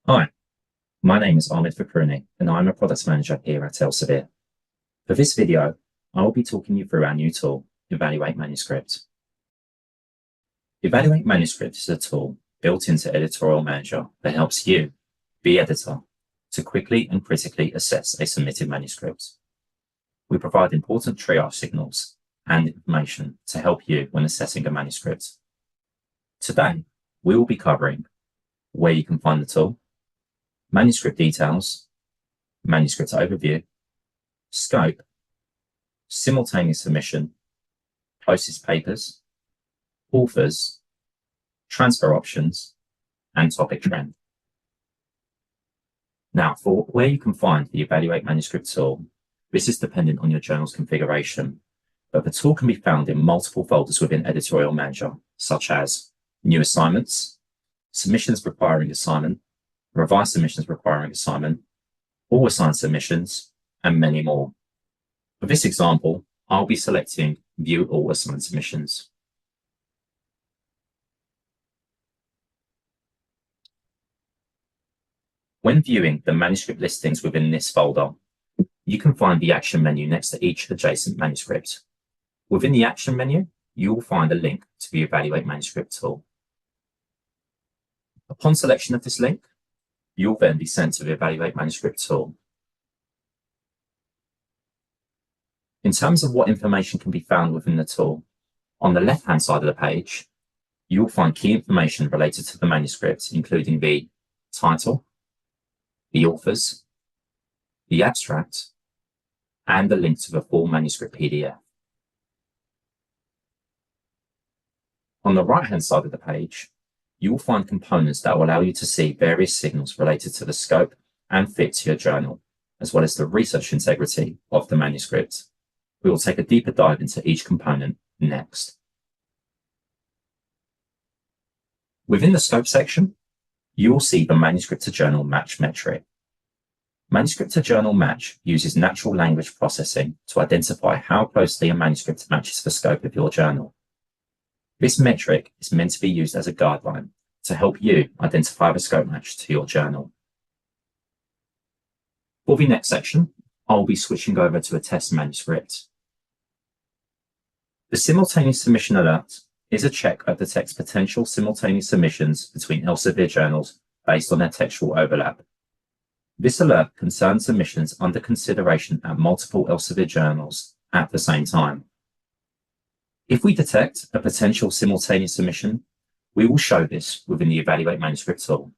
Hi, my name is Ahmed Fakruni, and I'm a product manager here at Elsevier. For this video, I will be talking you through our new tool, Evaluate Manuscript. Evaluate Manuscript is a tool built into Editorial Manager that helps you, the editor, to quickly and critically assess a submitted manuscript. We provide important triage signals and information to help you when assessing a manuscript. Today, we will be covering where you can find the tool, manuscript details, manuscript overview, scope, simultaneous submission, closest papers, authors, transfer options, and topic trend. Now, for where you can find the Evaluate Manuscript tool, this is dependent on your journal's configuration, but the tool can be found in multiple folders within Editorial Manager, such as New Assignments, Submissions Requiring Assignment, Revised Submissions Requiring Assignment, All Assigned Submissions, and many more. For this example, I'll be selecting View All Assigned Submissions. When viewing the manuscript listings within this folder, you can find the action menu next to each adjacent manuscript. Within the action menu, you will find a link to the Evaluate Manuscript tool. Upon selection of this link, you'll then be sent to the Evaluate Manuscript tool. In terms of what information can be found within the tool, on the left-hand side of the page, you will find key information related to the manuscript, including the title, the authors, the abstract, and the link to the full manuscript PDF. On the right-hand side of the page, you will find components that will allow you to see various signals related to the scope and fit to your journal, as well as the research integrity of the manuscript. We will take a deeper dive into each component next. Within the scope section, you will see the manuscript to journal match metric. Manuscript to journal match uses natural language processing to identify how closely a manuscript matches the scope of your journal. This metric is meant to be used as a guideline to help you identify the scope match to your journal. For the next section, I'll be switching over to a test manuscript. The simultaneous submission alert is a check of the text's potential simultaneous submissions between Elsevier journals based on their textual overlap. This alert concerns submissions under consideration at multiple Elsevier journals at the same time. If we detect a potential simultaneous submission, we will show this within the Evaluate Manuscript tool.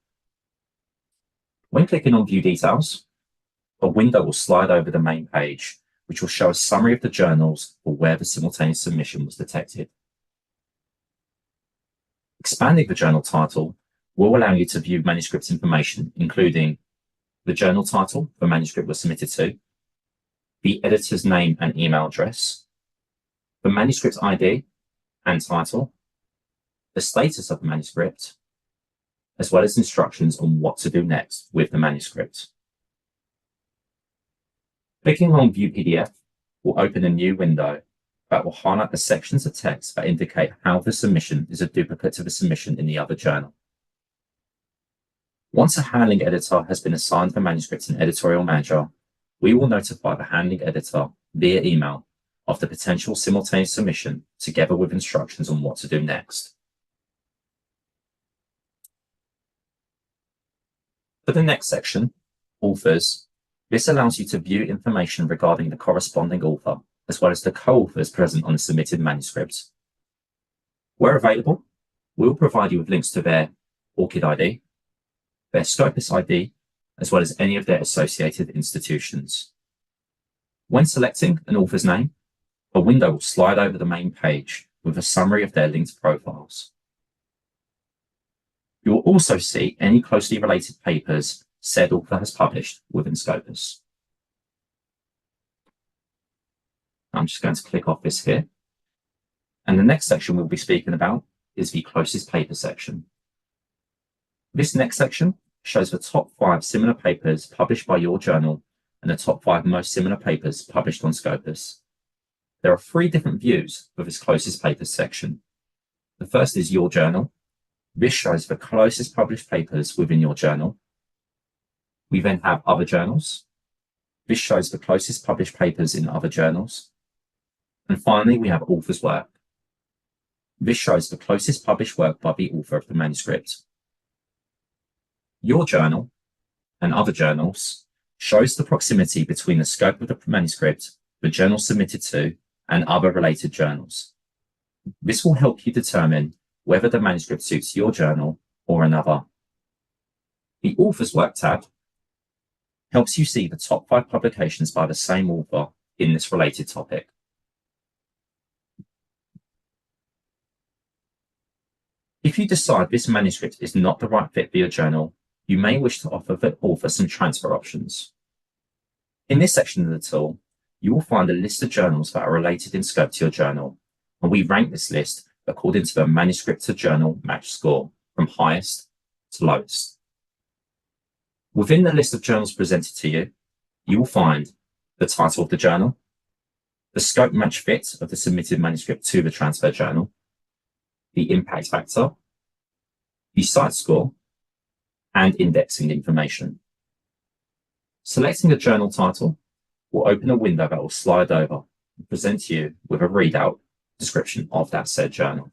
When clicking on View Details, a window will slide over the main page, which will show a summary of the journals or where the simultaneous submission was detected. Expanding the journal title will allow you to view manuscript information, including the journal title the manuscript was submitted to, the editor's name and email address, the manuscript ID and title, the status of the manuscript, as well as instructions on what to do next with the manuscript. Clicking on View PDF will open a new window that will highlight the sections of text that indicate how the submission is a duplicate to the submission in the other journal. Once a handling editor has been assigned the manuscript in Editorial Manager, we will notify the handling editor via email of the potential simultaneous submission together with instructions on what to do next. For the next section, Authors, this allows you to view information regarding the corresponding author, as well as the co-authors present on the submitted manuscript. Where available, we will provide you with links to their ORCID ID, their Scopus ID, as well as any of their associated institutions. When selecting an author's name, a window will slide over the main page with a summary of their linked profiles. You will also see any closely related papers said author has published within Scopus. I'm just going to click off this here. And the next section we'll be speaking about is the closest paper section. This next section shows the top 5 similar papers published by your journal and the top 5 most similar papers published on Scopus. There are 3 different views of this closest papers section. The first is your journal. This shows the closest published papers within your journal. We then have other journals. This shows the closest published papers in other journals. And finally, we have author's work. This shows the closest published work by the author of the manuscript. Your journal and other journals shows the proximity between the scope of the manuscript, the journal submitted to, and other related journals. This will help you determine whether the manuscript suits your journal or another. The author's work tab helps you see the top 5 publications by the same author in this related topic. If you decide this manuscript is not the right fit for your journal, you may wish to offer the author some transfer options. In this section of the tool, you will find a list of journals that are related in scope to your journal, and we rank this list according to the manuscript to journal match score from highest to lowest. Within the list of journals presented to you, you will find the title of the journal, the scope match fit of the submitted manuscript to the transfer journal, the impact factor, the site score, and indexing information. Selecting a journal title will open a window that will slide over and present you with a readout description of that said journal.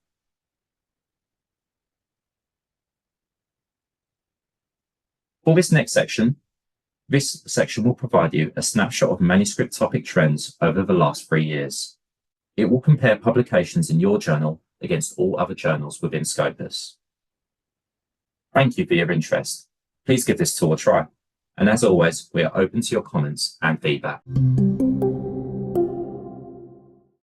For this next section, this section will provide you a snapshot of manuscript topic trends over the last 3 years. It will compare publications in your journal against all other journals within Scopus. Thank you for your interest. Please give this tool a try. And as always, we are open to your comments and feedback.